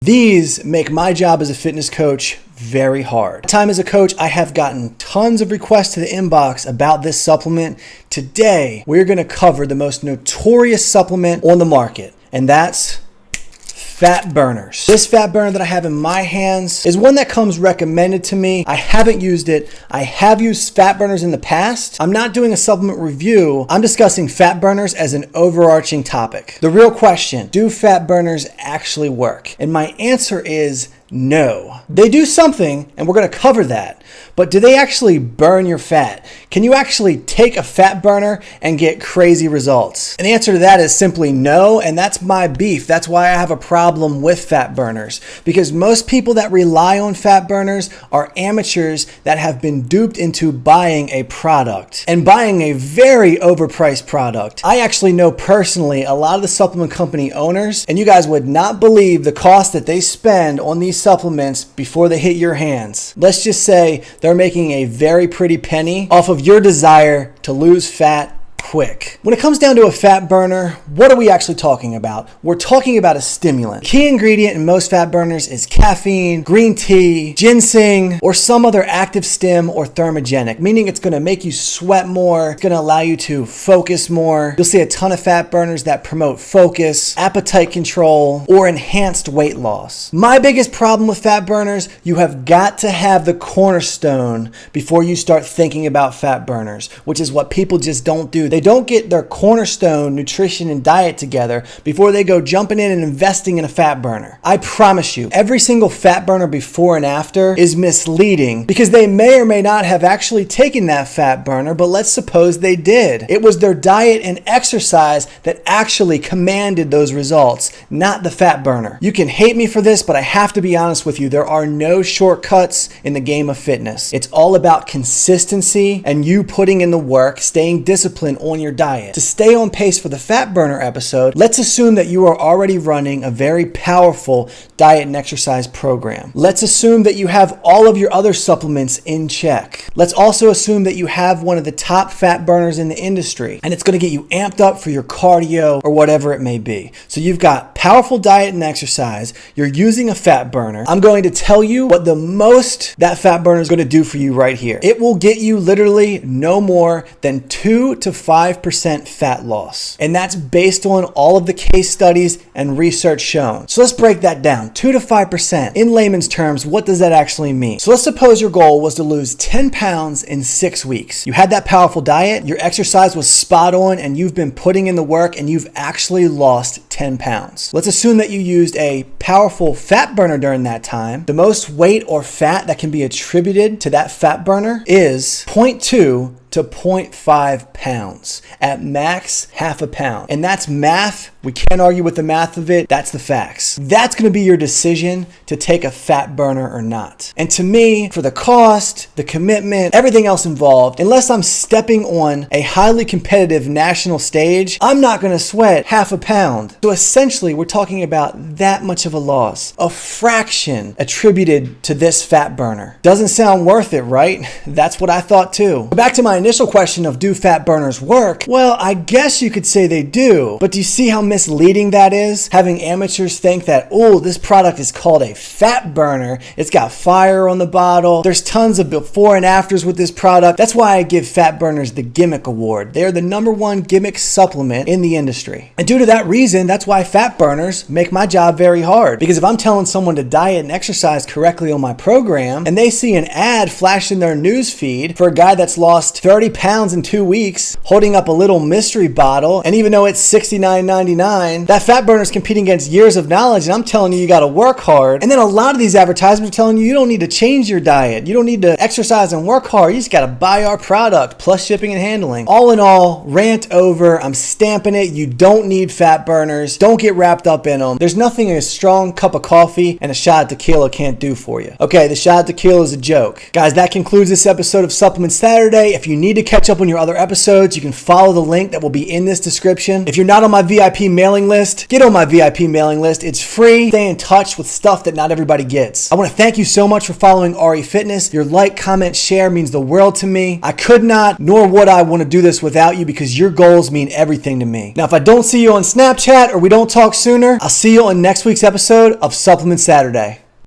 These make my job as a fitness coach very hard. Time as a coach, I have gotten tons of requests to the inbox about this supplement. Today, we're going to cover the most notorious supplement on the market, and that's fat burners. This fat burner that I have in my hands is one that comes recommended to me. I haven't used it. I have used fat burners in the past. I'm not doing a supplement review. I'm discussing fat burners as an overarching topic. The real question, do fat burners actually work? And my answer is no. They do something, and we're going to cover that. But do they actually burn your fat? Can you actually take a fat burner and get crazy results? And the answer to that is simply no, and that's my beef. That's why I have a problem with fat burners. Because most people that rely on fat burners are amateurs that have been duped into buying a product, and buying a very overpriced product. I actually know personally a lot of the supplement company owners, and you guys would not believe the cost that they spend on these supplements before they hit your hands. Let's just say they're making a very pretty penny off of your desire to lose fat quick. When it comes down to a fat burner, what are we actually talking about? We're talking about a stimulant. Key ingredient in most fat burners is caffeine, green tea, ginseng, or some other active stim or thermogenic, meaning it's going to make you sweat more, it's going to allow you to focus more. You'll see a ton of fat burners that promote focus, appetite control, or enhanced weight loss. My biggest problem with fat burners, you have got to have the cornerstone before you start thinking about fat burners, which is what people just don't do. They don't get their cornerstone nutrition and diet together before they go jumping in and investing in a fat burner. I promise you, every single fat burner before and after is misleading because they may or may not have actually taken that fat burner, but let's suppose they did. It was their diet and exercise that actually commanded those results, not the fat burner. You can hate me for this, but I have to be honest with you. There are no shortcuts in the game of fitness. It's all about consistency and you putting in the work, staying disciplined on your diet. To stay on pace for the fat burner episode, let's assume that you are already running a very powerful diet and exercise program. Let's assume that you have all of your other supplements in check. Let's also assume that you have one of the top fat burners in the industry and it's going to get you amped up for your cardio or whatever it may be. So you've got powerful diet and exercise, you're using a fat burner. I'm going to tell you what the most that fat burner is going to do for you right here. It will get you literally no more than 2 to 5% fat loss. And that's based on all of the case studies and research shown. So let's break that down. 2 to 5%. In layman's terms, what does that actually mean? So let's suppose your goal was to lose 10 pounds in 6 weeks. You had that powerful diet, your exercise was spot on, and you've been putting in the work and you've actually lost 10 pounds. Let's assume that you used a powerful fat burner during that time. The most weight or fat that can be attributed to that fat burner is 0.2 to 0.5 pounds. At max, half a pound. And that's math. We can't argue with the math of it. That's the facts. That's going to be your decision to take a fat burner or not. And to me, for the cost, the commitment, everything else involved, unless I'm stepping on a highly competitive national stage, I'm not going to sweat half a pound. So essentially, we're talking about that much of a loss. A fraction attributed to this fat burner. Doesn't sound worth it, right? That's what I thought too. Back to my initial question of do fat burners work? Well, I guess you could say they do, but do you see how misleading that is? Having amateurs think that, oh, this product is called a fat burner. It's got fire on the bottle. There's tons of before and afters with this product. That's why I give fat burners the GIMMICK award. They are the #1 GIMMICK supplement in the industry. And due to that reason, that's why fat burners make my job very hard. Because if I'm telling someone to diet and exercise correctly on my program, and they see an ad flash in their news feed for a guy that's lost 30 pounds in 2 weeks, holding up a little mystery bottle, and even though it's $69.99, that fat burner is competing against years of knowledge, and I'm telling you, you got to work hard. And then a lot of these advertisements are telling you, you don't need to change your diet. You don't need to exercise and work hard. You just got to buy our product, plus shipping and handling. All in all, rant over. I'm stamping it. You don't need fat burners. Don't get wrapped up in them. There's nothing a strong cup of coffee and a shot of tequila can't do for you. Okay, the shot of tequila is a joke. Guys, that concludes this episode of Supplement Saturday. If you you need to catch up on your other episodes, you can follow the link that will be in this description. If you're not on my VIP mailing list, get on my VIP mailing list. It's free. Stay in touch with stuff that not everybody gets. I want to thank you so much for following RE Fitness. Your like, comment, share means the world to me. I could not, nor would I want to do this without you because your goals mean everything to me. Now, if I don't see you on Snapchat or we don't talk sooner, I'll see you on next week's episode of Supplement Saturday.